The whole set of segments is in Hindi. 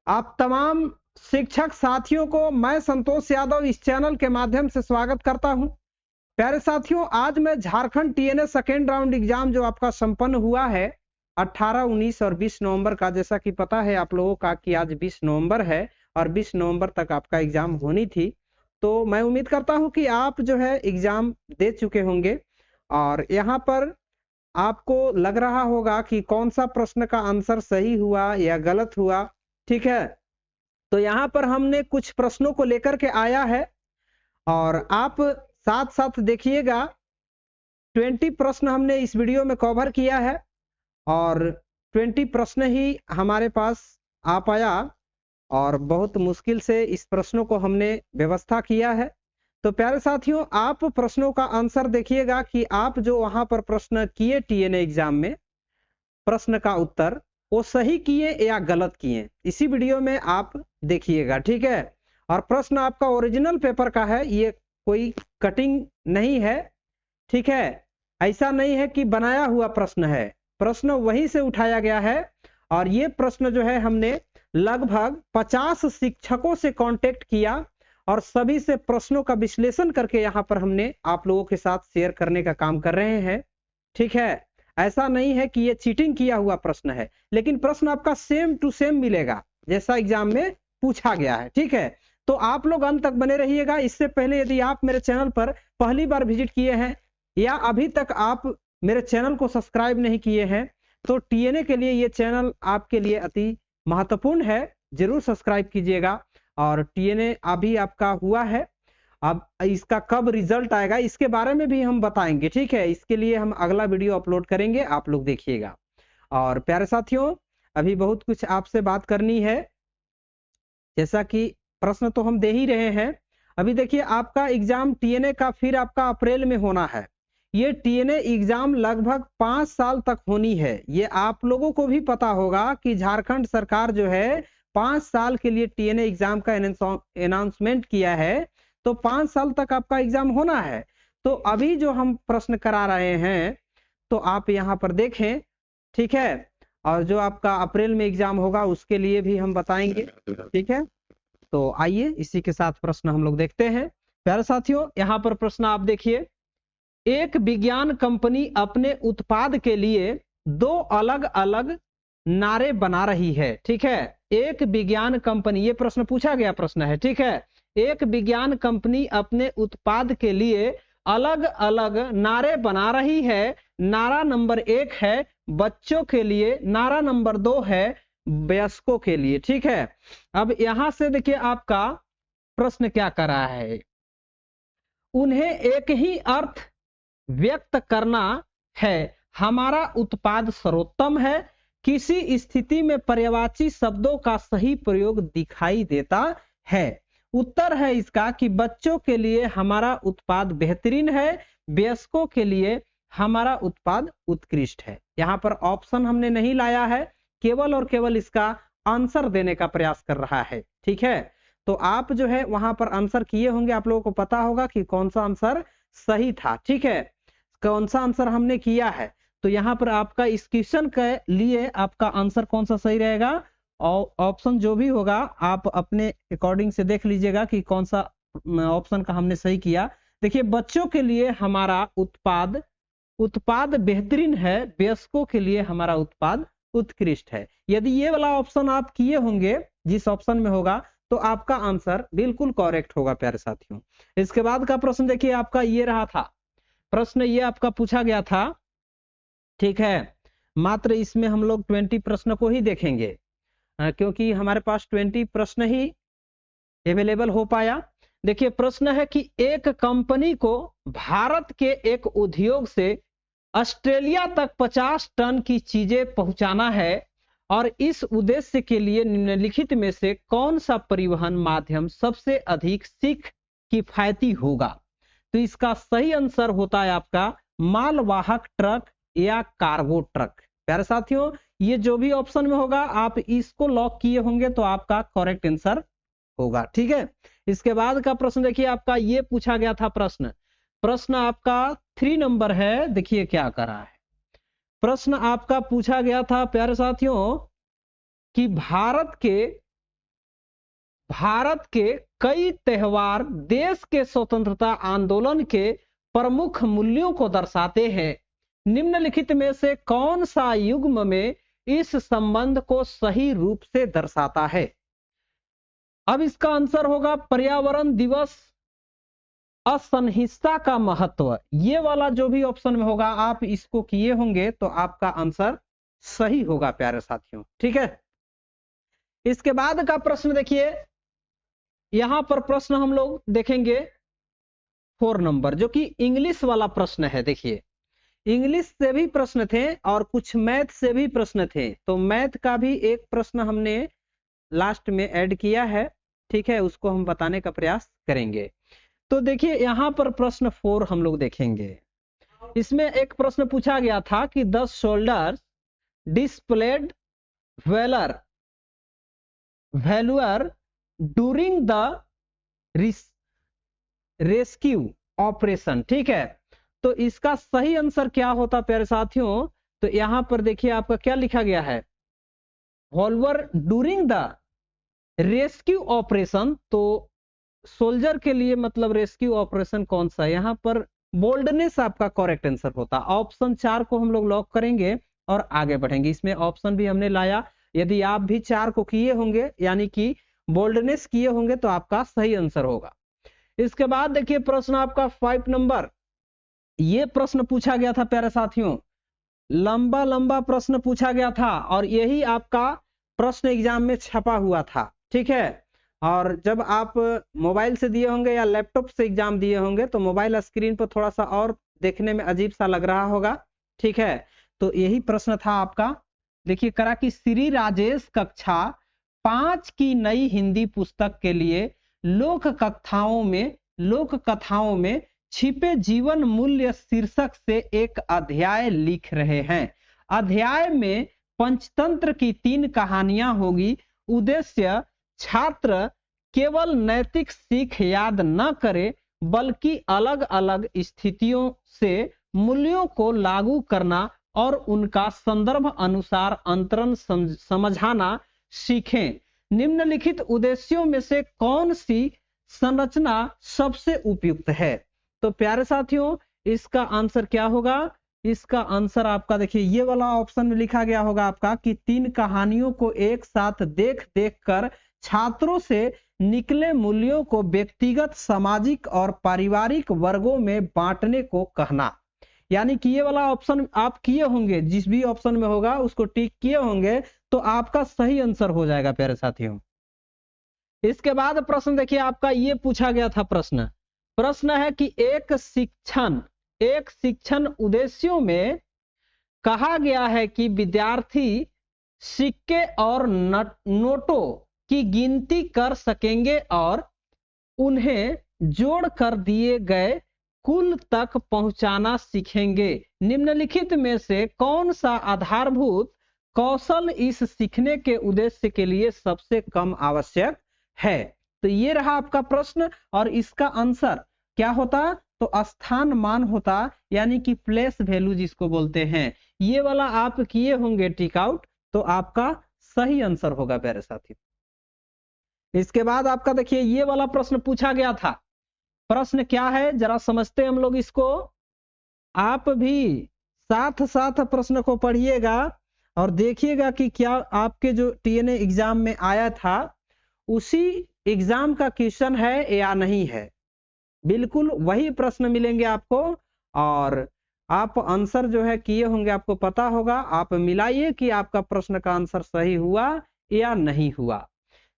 आप तमाम शिक्षक साथियों को मैं संतोष यादव इस चैनल के माध्यम से स्वागत करता हूं। प्यारे साथियों, आज मैं Jharkhand TNA second round exam जो आपका संपन्न हुआ है 18, 19 और 20 नवंबर का, जैसा कि पता है आप लोगों का कि आज 20 नवंबर है और 20 नवंबर तक आपका एग्जाम होनी थी। तो मैं उम्मीद करता हूं कि आप जो है एग्जाम दे चुके होंगे और यहाँ पर आपको लग रहा होगा कि कौन सा प्रश्न का आंसर सही हुआ या गलत हुआ। ठीक है, तो यहाँ पर हमने कुछ प्रश्नों को लेकर के आया है और आप साथ साथ देखिएगा। 20 प्रश्न हमने इस वीडियो में कवर किया है और 20 प्रश्न ही हमारे पास आ पाया और बहुत मुश्किल से इस प्रश्नों को हमने व्यवस्था किया है। तो प्यारे साथियों, आप प्रश्नों का आंसर देखिएगा कि आप जो वहां पर प्रश्न किए टीएनए एग्जाम में, प्रश्न का उत्तर वो सही किए या गलत किए, इसी वीडियो में आप देखिएगा। ठीक है, और प्रश्न आपका ओरिजिनल पेपर का है, ये कोई कटिंग नहीं है। ठीक है, ऐसा नहीं है कि बनाया हुआ प्रश्न है, प्रश्न वहीं से उठाया गया है। और ये प्रश्न जो है हमने लगभग 50 शिक्षकों से कांटेक्ट किया और सभी से प्रश्नों का विश्लेषण करके यहाँ पर हमने आप लोगों के साथ शेयर करने का काम कर रहे हैं। ठीक है, ऐसा नहीं है कि ये चीटिंग किया हुआ प्रश्न है, लेकिन प्रश्न आपका सेम टू सेम मिलेगा जैसा एग्जाम में पूछा गया है। ठीक है, तो आप लोग अंत तक बने रहिएगा। इससे पहले यदि आप मेरे चैनल पर पहली बार विजिट किए हैं या अभी तक आप मेरे चैनल को सब्सक्राइब नहीं किए हैं, तो टीएनए के लिए ये चैनल आपके लिए अति महत्वपूर्ण है, जरूर सब्सक्राइब कीजिएगा। और टीएनए अभी आपका हुआ है, अब इसका कब रिजल्ट आएगा इसके बारे में भी हम बताएंगे। ठीक है, इसके लिए हम अगला वीडियो अपलोड करेंगे, आप लोग देखिएगा। और प्यारे साथियों, अभी बहुत कुछ आपसे बात करनी है, जैसा कि प्रश्न तो हम दे ही रहे हैं। अभी देखिए, आपका एग्जाम टीएनए का फिर आपका अप्रैल में होना है। ये टीएनए एग्जाम लगभग 5 साल तक होनी है। ये आप लोगों को भी पता होगा कि झारखंड सरकार जो है 5 साल के लिए टीएनए एग्जाम का अनाउंसमेंट किया है, तो 5 साल तक आपका एग्जाम होना है। तो अभी जो हम प्रश्न करा रहे हैं तो आप यहाँ पर देखें। ठीक है, और जो आपका अप्रैल में एग्जाम होगा उसके लिए भी हम बताएंगे। ठीक है, तो आइए इसी के साथ प्रश्न हम लोग देखते हैं। प्यारे साथियों, यहाँ पर प्रश्न आप देखिए। एक विज्ञान कंपनी अपने उत्पाद के लिए 2 अलग अलग नारे बना रही है। ठीक है, एक विज्ञान कंपनी, ये प्रश्न पूछा गया प्रश्न है। ठीक है, एक विज्ञान कंपनी अपने उत्पाद के लिए अलग अलग नारे बना रही है। नारा नंबर 1 है बच्चों के लिए, नारा नंबर 2 है वयस्कों के लिए। ठीक है, अब यहां से देखिए आपका प्रश्न क्या कर रहा है। उन्हें एक ही अर्थ व्यक्त करना है, हमारा उत्पाद सर्वोत्तम है, किसी स्थिति में पर्यायवाची शब्दों का सही प्रयोग दिखाई देता है। उत्तर है इसका कि बच्चों के लिए हमारा उत्पाद बेहतरीन है, वयस्कों के लिए हमारा उत्पाद उत्कृष्ट है। यहाँ पर ऑप्शन हमने नहीं लाया है, केवल और केवल इसका आंसर देने का प्रयास कर रहा है। ठीक है, तो आप जो है वहां पर आंसर किए होंगे, आप लोगों को पता होगा कि कौन सा आंसर सही था। ठीक है, कौन सा आंसर हमने किया है, तो यहाँ पर आपका इस क्वेश्चन के लिए आपका आंसर कौन सा सही रहेगा, और ऑप्शन जो भी होगा आप अपने अकॉर्डिंग से देख लीजिएगा कि कौन सा ऑप्शन का हमने सही किया। देखिए, बच्चों के लिए हमारा उत्पाद बेहतरीन है, वयस्कों के लिए हमारा उत्पाद उत्कृष्ट है। यदि ये वाला ऑप्शन आप किए होंगे, जिस ऑप्शन में होगा, तो आपका आंसर बिल्कुल करेक्ट होगा। प्यारे साथियों, इसके बाद का प्रश्न देखिए आपका ये रहा था। प्रश्न ये आपका पूछा गया था। ठीक है, मात्र इसमें हम लोग 20 प्रश्न को ही देखेंगे, क्योंकि हमारे पास 20 प्रश्न ही अवेलेबल हो पाया। देखिए, प्रश्न है कि एक कंपनी को भारत के एक उद्योग से ऑस्ट्रेलिया तक 50 टन की चीजें पहुंचाना है और इस उद्देश्य के लिए निम्नलिखित में से कौन सा परिवहन माध्यम सबसे अधिक किफायती होगा। तो इसका सही आंसर होता है आपका मालवाहक ट्रक या कार्गो ट्रक। प्यारे साथियों, ये जो भी ऑप्शन में होगा आप इसको लॉक किए होंगे तो आपका करेक्ट आंसर होगा। ठीक है, इसके बाद का प्रश्न देखिए आपका ये पूछा गया था। प्रश्न आपका 3 नंबर है। देखिए क्या कर रहा है, प्रश्न आपका पूछा गया था प्यारे साथियों कि भारत के कई त्योहार देश के स्वतंत्रता आंदोलन के प्रमुख मूल्यों को दर्शाते हैं। निम्नलिखित में से कौन सा युग्म में इस संबंध को सही रूप से दर्शाता है? अब इसका आंसर होगा पर्यावरण दिवस, असहिष्णुता का महत्व। ये वाला जो भी ऑप्शन में होगा आप इसको किए होंगे तो आपका आंसर सही होगा प्यारे साथियों। ठीक है, इसके बाद का प्रश्न देखिए, यहां पर प्रश्न हम लोग देखेंगे 4 नंबर, जो कि इंग्लिश वाला प्रश्न है। देखिए, इंग्लिश से भी प्रश्न थे और कुछ मैथ से भी प्रश्न थे, तो मैथ का भी एक प्रश्न हमने लास्ट में ऐड किया है। ठीक है, उसको हम बताने का प्रयास करेंगे। तो देखिए यहां पर प्रश्न 4 हम लोग देखेंगे। इसमें एक प्रश्न पूछा गया था कि 10 soldiers displayed valour during the rescue operation. ठीक है, तो इसका सही आंसर क्या होता प्यारे साथियों? तो यहां पर देखिए आपका क्या लिखा गया है, वॉल्वर ड्यूरिंग द रेस्क्यू ऑपरेशन। तो सोल्जर के लिए मतलब रेस्क्यू ऑपरेशन कौन सा है? यहां पर बोल्डनेस आपका करेक्ट आंसर होता। ऑप्शन 4 को हम लोग लॉक करेंगे और आगे बढ़ेंगे। इसमें ऑप्शन भी हमने लाया, यदि आप भी 4 को किए होंगे यानी कि बोल्डनेस किए होंगे तो आपका सही आंसर होगा। इसके बाद देखिए प्रश्न आपका 5 नंबर, ये प्रश्न पूछा गया था प्यारे साथियों, लंबा प्रश्न पूछा गया था और यही आपका प्रश्न एग्जाम में छपा हुआ था। ठीक है, और जब आप मोबाइल से दिए होंगे या लैपटॉप से एग्जाम दिए होंगे तो मोबाइल स्क्रीन पर थोड़ा सा और देखने में अजीब सा लग रहा होगा। ठीक है, तो यही प्रश्न था आपका। देखिए करा कि श्री राजेश कक्षा 5 की नई हिंदी पुस्तक के लिए लोक कथाओं में छिपे जीवन मूल्य शीर्षक से एक अध्याय लिख रहे हैं। अध्याय में पंचतंत्र की 3 कहानियां होगी। उद्देश्य छात्र केवल नैतिक सीख याद न करे बल्कि अलग अलग स्थितियों से मूल्यों को लागू करना और उनका संदर्भ अनुसार अंतरण समझाना सीखें। निम्नलिखित उद्देश्यों में से कौन सी संरचना सबसे उपयुक्त है? तो प्यारे साथियों इसका आंसर क्या होगा? इसका आंसर आपका देखिए ये वाला ऑप्शन में लिखा गया होगा आपका कि 3 कहानियों को एक साथ देख कर छात्रों से निकले मूल्यों को व्यक्तिगत, सामाजिक और पारिवारिक वर्गों में बांटने को कहना। यानी कि ये वाला ऑप्शन आप किए होंगे, जिस भी ऑप्शन में होगा उसको टिक किए होंगे तो आपका सही आंसर हो जाएगा प्यारे साथियों। इसके बाद प्रश्न देखिए आपका ये पूछा गया था प्रश्न है कि एक शिक्षण उद्देश्यों में कहा गया है कि विद्यार्थी सिक्के और नोटों की गिनती कर सकेंगे और उन्हें जोड़ कर दिए गए कुल तक पहुंचाना सीखेंगे। निम्नलिखित में से कौन सा आधारभूत कौशल इस सीखने के उद्देश्य के लिए सबसे कम आवश्यक है? तो ये रहा आपका प्रश्न और इसका आंसर क्या होता? तो स्थान मान होता, यानी कि प्लेस वैल्यू जिसको बोलते हैं। ये वाला आप किए होंगे टिक आउट तो आपका सही आंसर होगा प्यारे साथी। इसके बाद आपका देखिए ये वाला प्रश्न पूछा गया था। प्रश्न क्या है जरा समझते हम लोग इसको। आप भी साथ साथ प्रश्न को पढ़िएगा और देखिएगा कि क्या आपके जो टीएनए एग्जाम में आया था उसी एग्जाम का क्वेश्चन है या नहीं है। बिल्कुल वही प्रश्न मिलेंगे आपको और आप आंसर जो है किए होंगे, आपको पता होगा। आप मिलाइए कि आपका प्रश्न का आंसर सही हुआ या नहीं हुआ।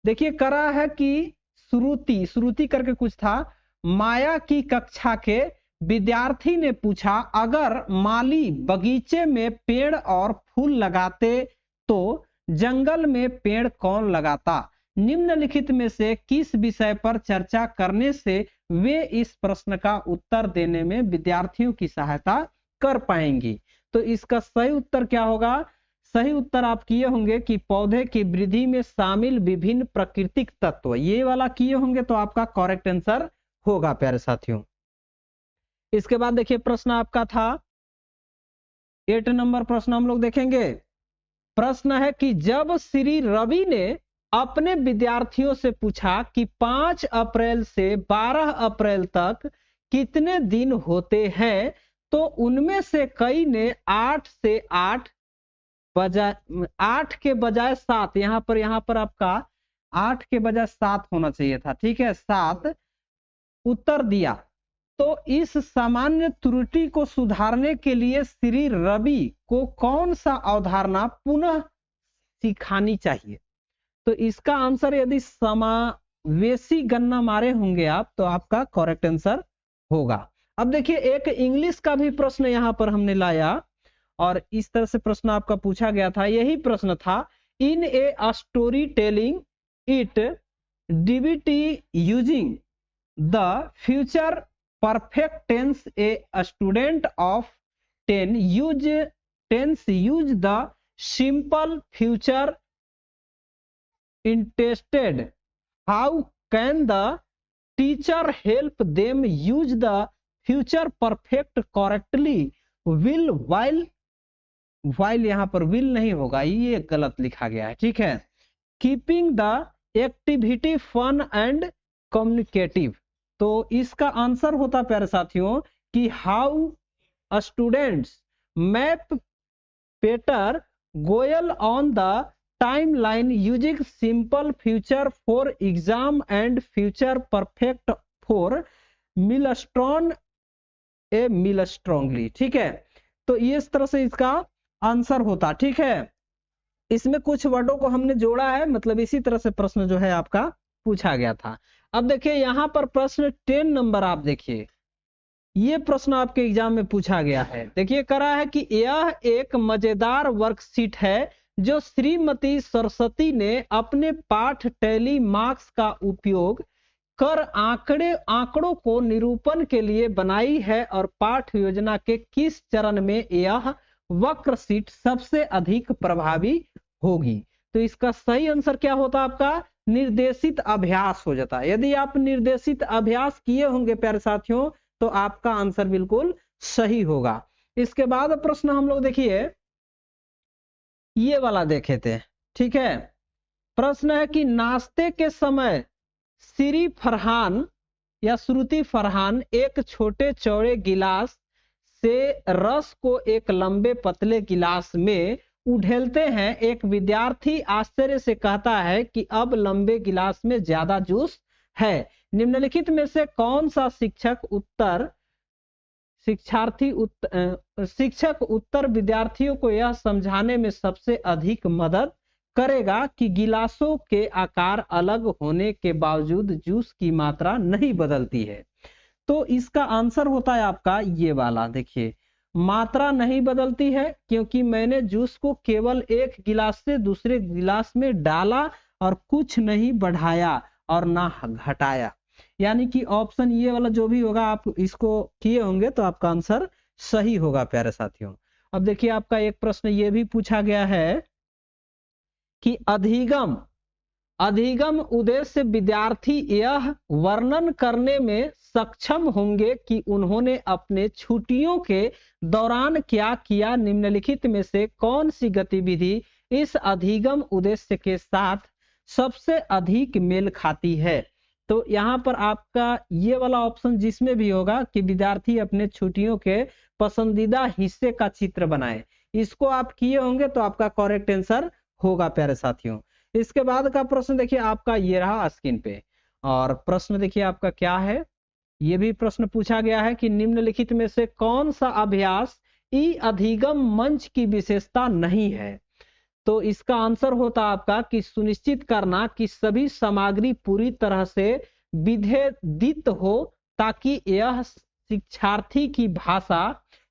देखिए करा है कि श्रुति करके कुछ था। माया की कक्षा के विद्यार्थी ने पूछा, अगर माली बगीचे में पेड़ और फूल लगाते तो जंगल में पेड़ कौन लगाता? निम्नलिखित में से किस विषय पर चर्चा करने से वे इस प्रश्न का उत्तर देने में विद्यार्थियों की सहायता कर पाएंगी? तो इसका सही उत्तर क्या होगा? सही उत्तर आप किए होंगे कि पौधे की वृद्धि में शामिल विभिन्न प्राकृतिक तत्व, ये वाला किए होंगे तो आपका करेक्ट आंसर होगा प्यारे साथियों। इसके बाद देखिए प्रश्न आपका था 8 नंबर प्रश्न हम लोग देखेंगे। प्रश्न है कि जब श्री रवि ने अपने विद्यार्थियों से पूछा कि 5 अप्रैल से 12 अप्रैल तक कितने दिन होते हैं, तो उनमें से कई ने 8 से 8 बजाय 8 के बजाय 7, यहाँ पर आपका 8 के बजाय 7 होना चाहिए था, ठीक है, 7 उत्तर दिया। तो इस सामान्य त्रुटि को सुधारने के लिए श्री रवि को कौन सा अवधारणा पुनः सिखानी चाहिए? तो इसका आंसर यदि समावेशी गणना मारे होंगे आप तो आपका करेक्ट आंसर होगा। अब देखिए एक इंग्लिश का भी प्रश्न यहाँ पर हमने लाया और इस तरह से प्रश्न आपका पूछा गया था। यही प्रश्न था, इन ए स्टोरी टेलिंग इट डीबीटी using the future perfect tense, a student of use the simple future instead, how can the teacher help them use the future perfect correctly, will while यहाँ पर विल नहीं होगा, ये गलत लिखा गया है, ठीक है, keeping the activity fun and communicative. तो इसका आंसर होता प्यारे साथियों कि how students map future goals on the timeline using simple future for exam and future perfect for milestone a mile strongly, ठीक है। तो इस तरह से इसका आंसर होता, ठीक है। इसमें कुछ वर्डों को हमने जोड़ा है, मतलब इसी तरह से प्रश्न जो है आपका पूछा गया था। अब देखिए यहाँ पर प्रश्न 10 नंबर, आप देखिए ये प्रश्न आपके एग्जाम में पूछा गया है। देखिए करा है कि यह एक मजेदार वर्कशीट है जो श्रीमती सरस्वती ने अपने पाठ टैली मार्क्स का उपयोग कर आंकड़ों को निरूपण के लिए बनाई है और पाठ योजना के किस चरण में यह वर्कशीट सबसे अधिक प्रभावी होगी। तो इसका सही आंसर क्या होता आपका? निर्देशित अभ्यास हो जाता। यदि आप निर्देशित अभ्यास किए होंगे प्यारे साथियों तो आपका आंसर बिल्कुल सही होगा। इसके बाद प्रश्न हम लोग देखिए ये वाला देखे थे, ठीक है। प्रश्न है कि नाश्ते के समय श्री फरहान या श्रुति फरहान एक छोटे चौड़े गिलास से रस को एक लंबे पतले गिलास में उड़ेलते हैं। एक विद्यार्थी आश्चर्य से कहता है कि अब लंबे गिलास में ज्यादा जूस है। निम्नलिखित में से कौन सा शिक्षक उत्तर विद्यार्थियों को यह समझाने में सबसे अधिक मदद करेगा कि गिलासों के आकार अलग होने के बावजूद जूस की मात्रा नहीं बदलती है। तो इसका आंसर होता है आपका ये वाला। देखिए मात्रा नहीं बदलती है क्योंकि मैंने जूस को केवल एक गिलास से दूसरे गिलास में डाला और कुछ नहीं बढ़ाया और ना घटाया। यानी कि ऑप्शन ये वाला जो भी होगा आप इसको किए होंगे तो आपका आंसर सही होगा प्यारे साथियों। अब देखिए आपका एक प्रश्न ये भी पूछा गया है कि अधिगम उद्देश्य विद्यार्थी यह वर्णन करने में सक्षम होंगे कि उन्होंने अपने छुट्टियों के दौरान क्या किया। निम्नलिखित में से कौन सी गतिविधि इस अधिगम उद्देश्य के साथ सबसे अधिक मेल खाती है। तो यहाँ पर आपका ये वाला ऑप्शन जिसमें भी होगा कि विद्यार्थी अपने छुट्टियों के पसंदीदा हिस्से का चित्र बनाए, इसको आप किए होंगे तो आपका करेक्ट आंसर होगा प्यारे साथियों। इसके बाद का प्रश्न देखिए आपका ये रहा स्क्रीन पे, और प्रश्न देखिए आपका क्या है। ये भी प्रश्न पूछा गया है कि निम्नलिखित में से कौन सा अभ्यास ई अधिगम मंच की विशेषता नहीं है। तो इसका आंसर होता आपका कि सुनिश्चित करना कि सभी सामग्री पूरी तरह से विभेदित हो ताकि यह शिक्षार्थी की भाषा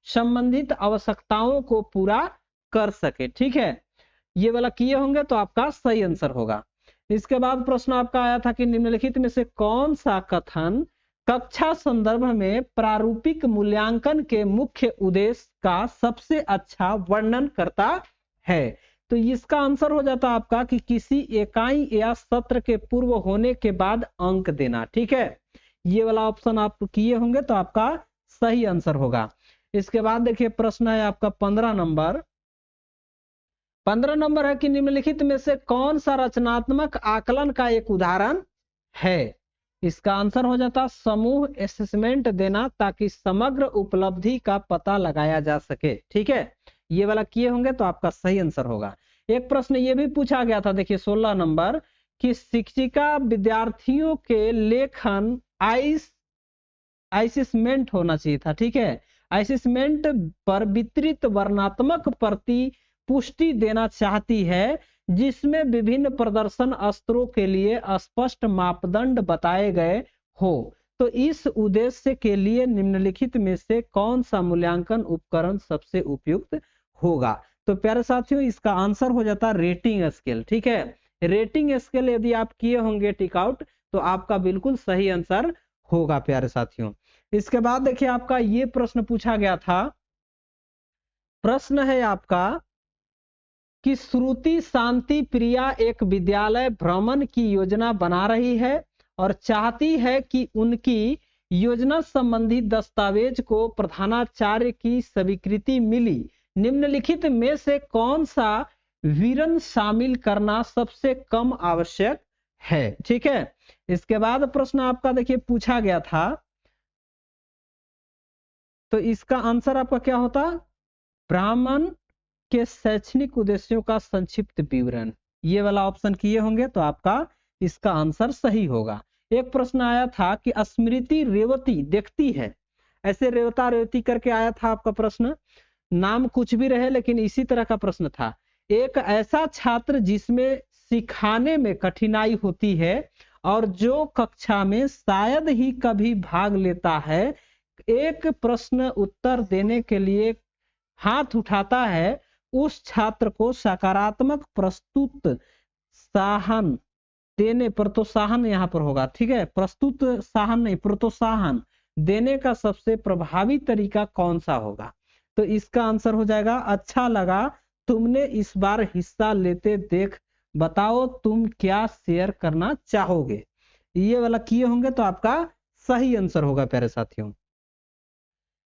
संबंधित आवश्यकताओं को पूरा कर सके, ठीक है। ये वाला किए होंगे तो आपका सही आंसर होगा। इसके बाद प्रश्न आपका आया था कि निम्नलिखित में से कौन सा कथन कक्षा संदर्भ में प्रारूपिक मूल्यांकन के मुख्य उद्देश्य का सबसे अच्छा वर्णन करता है। तो इसका आंसर हो जाता आपका कि किसी इकाई या सत्र के पूर्व होने के बाद अंक देना, ठीक है। ये वाला ऑप्शन आप किए होंगे तो आपका सही आंसर होगा। इसके बाद देखिए प्रश्न है आपका 15 नंबर 15 नंबर है कि निम्नलिखित में से कौन सा रचनात्मक आकलन का एक उदाहरण है। इसका आंसर हो जाता समूह असेसमेंट देना, ताकि समग्र उपलब्धि का पता लगाया जा सके। ठीक है, ये वाला किए होंगे तो आपका सही आंसर होगा। एक प्रश्न ये भी पूछा गया था, देखिए 16 नंबर, कि शिक्षिका विद्यार्थियों के लेखन असेसमेंट होना चाहिए था। ठीक है, असेसमेंट पर वितरित वर्णात्मक प्रति पुष्टि देना चाहती है, जिसमें विभिन्न प्रदर्शन स्तरों के लिए स्पष्ट मापदंड बताए गए हो। तो इस उद्देश्य के लिए निम्नलिखित में से कौन सा मूल्यांकन उपकरण सबसे उपयुक्त होगा। तो प्यारे साथियों, इसका आंसर हो जाता रेटिंग स्केल। ठीक है, रेटिंग स्केल यदि आप किए होंगे टिक आउट तो आपका बिल्कुल सही आंसर होगा प्यारे साथियों। इसके बाद देखिए आपका ये प्रश्न पूछा गया था, प्रश्न है आपका कि श्रुति शांति प्रिया एक विद्यालय भ्रमण की योजना बना रही है और चाहती है कि उनकी योजना संबंधी दस्तावेज को प्रधानाचार्य की स्वीकृति मिली। निम्नलिखित में से कौन सा विवरण शामिल करना सबसे कम आवश्यक है। ठीक है, इसके बाद प्रश्न आपका देखिए पूछा गया था, तो इसका आंसर आपका क्या होता, ब्राह्मण के शैक्षणिक उद्देश्यों का संक्षिप्त विवरण। ये वाला ऑप्शन किए होंगे तो आपका इसका आंसर सही होगा। एक प्रश्न आया था कि स्मृति रेवती देखती है, ऐसे रेवता रेवती करके आया था आपका प्रश्न, नाम कुछ भी रहे लेकिन इसी तरह का प्रश्न था। एक ऐसा छात्र जिसमें सिखाने में कठिनाई होती है और जो कक्षा में शायद ही कभी भाग लेता है, एक प्रश्न उत्तर देने के लिए हाथ उठाता है, उस छात्र को सकारात्मक प्रोत्साहन देने, प्रोत्साहन यहाँ पर होगा। ठीक है, प्रोत्साहन नहीं, प्रोत्साहन देने का सबसे प्रभावी तरीका कौन सा होगा। तो इसका आंसर हो जाएगा, अच्छा लगा तुमने इस बार हिस्सा लेते देख, बताओ तुम क्या शेयर करना चाहोगे। ये वाला किए होंगे तो आपका सही आंसर होगा प्यारे साथियों।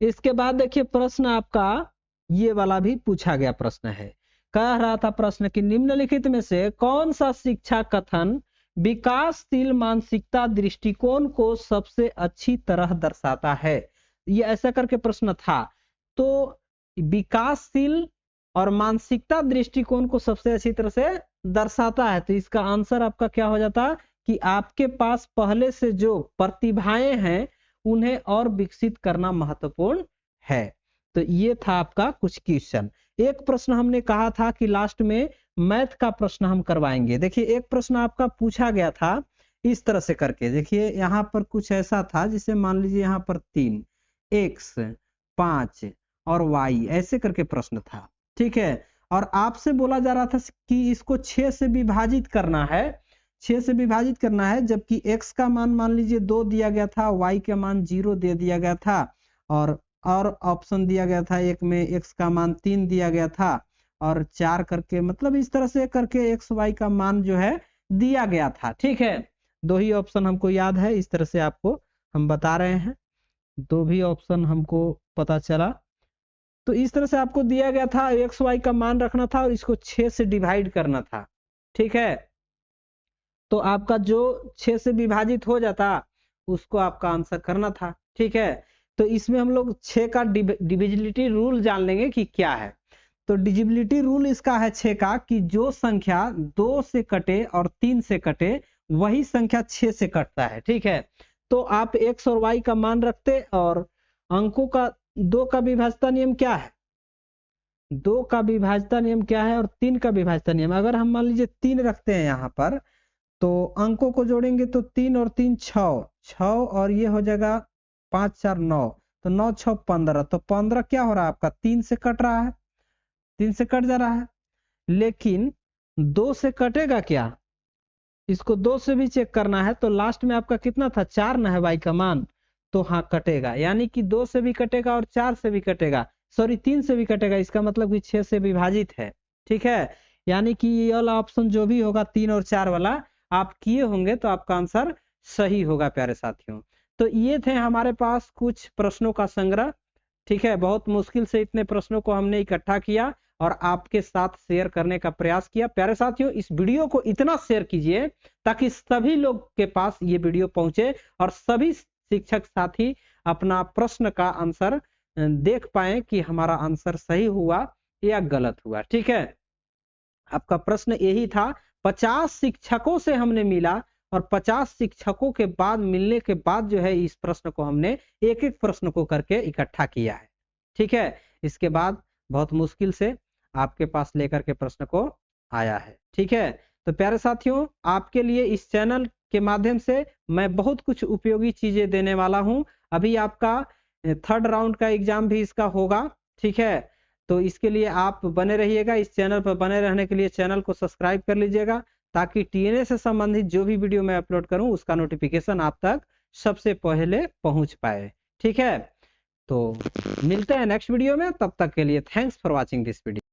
इसके बाद देखिए प्रश्न आपका ये वाला भी पूछा गया प्रश्न है, कह रहा था प्रश्न कि निम्नलिखित में से कौन सा शिक्षा कथन विकासशील मानसिकता दृष्टिकोण को सबसे अच्छी तरह दर्शाता है। ये ऐसा करके प्रश्न था, तो विकासशील और मानसिकता दृष्टिकोण को सबसे अच्छी तरह से दर्शाता है, तो इसका आंसर आपका क्या हो जाता कि आपके पास पहले से जो प्रतिभाएं हैं उन्हें और विकसित करना महत्वपूर्ण है। तो ये था आपका कुछ क्वेश्चन। एक प्रश्न हमने कहा था कि लास्ट में मैथ का प्रश्न हम करवाएंगे। देखिए एक प्रश्न आपका पूछा गया था इस तरह से करके, देखिए यहाँ पर कुछ ऐसा था, जिसे मान लीजिए यहाँ पर 3 x 5 और y ऐसे करके प्रश्न था। ठीक है, और आपसे बोला जा रहा था कि इसको 6 से विभाजित करना है, 6 से विभाजित करना है, जबकि x का मान मान लीजिए 2 दिया गया था, y का मान 0 दे दिया गया था, और ऑप्शन दिया गया था एक में x का मान 3 दिया गया था और 4 करके, मतलब इस तरह से करके x y का मान जो है दिया गया था। ठीक है, 2 ही ऑप्शन हमको याद है, इस तरह से आपको हम बता रहे हैं, 2 भी ऑप्शन हमको पता चला। तो इस तरह से आपको दिया गया था, x y का मान रखना था और इसको 6 से डिवाइड करना था। ठीक है, तो आपका जो 6 से विभाजित हो जाता उसको आपका आंसर करना था। ठीक है, तो इसमें हम लोग 6 का डिविजिबिलिटी रूल जान लेंगे कि क्या है। तो डिविजिबिलिटी रूल इसका है 6 का कि जो संख्या 2 से कटे और 3 से कटे वही संख्या 6 से कटता है। ठीक है, तो आप x और y का मान रखते और अंकों का 2 का विभाज्यता नियम क्या है, 2 का विभाज्यता नियम क्या है और 3 का विभाज्यता नियम, अगर हम मान लीजिए 3 रखते हैं यहाँ पर, तो अंकों को जोड़ेंगे तो 3 और 3 6, 6 और ये हो जाएगा 5 4 9, तो 9 6 15, तो 15 क्या हो रहा है आपका 3 से कट रहा है, 3 से कट जा रहा है। लेकिन 2 से कटेगा क्या, इसको 2 से भी चेक करना है, तो लास्ट में आपका कितना था 4 ना है y का मान, तो हाँ कटेगा, यानी कि 2 से भी कटेगा और 4 से भी कटेगा, सॉरी 3 से भी कटेगा, इसका मतलब कि 6 से विभाजित है। ठीक है, यानी कि ये वाला ऑप्शन जो भी होगा 3 और 4 वाला आप किए होंगे तो आपका आंसर सही होगा प्यारे साथियों। तो ये थे हमारे पास कुछ प्रश्नों का संग्रह। ठीक है, बहुत मुश्किल से इतने प्रश्नों को हमने इकट्ठा किया और आपके साथ शेयर करने का प्रयास किया। प्यारे साथियों, इस वीडियो को इतना शेयर कीजिए ताकि सभी लोग के पास ये वीडियो पहुंचे और सभी शिक्षक साथी अपना प्रश्न का आंसर देख पाए कि हमारा आंसर सही हुआ या गलत हुआ। ठीक है, आपका प्रश्न यही था। 50 शिक्षकों से हमने मिला और 50 शिक्षकों के बाद मिलने के बाद जो है इस प्रश्न को हमने एक एक प्रश्न को करके इकट्ठा किया है। ठीक है, इसके बाद बहुत मुश्किल से आपके पास लेकर के प्रश्न को आया है। ठीक है, तो प्यारे साथियों, आपके लिए इस चैनल के माध्यम से मैं बहुत कुछ उपयोगी चीजें देने वाला हूं। अभी आपका 3rd राउंड का एग्जाम भी इसका होगा। ठीक है, तो इसके लिए आप बने रहिएगा। इस चैनल पर बने रहने के लिए चैनल को सब्सक्राइब कर लीजिएगा ताकि टीएनए से संबंधित जो भी वीडियो मैं अपलोड करूं उसका नोटिफिकेशन आप तक सबसे पहले पहुंच पाए। ठीक है, तो मिलते हैं नेक्स्ट वीडियो में। तब तक के लिए thanks for watching this video.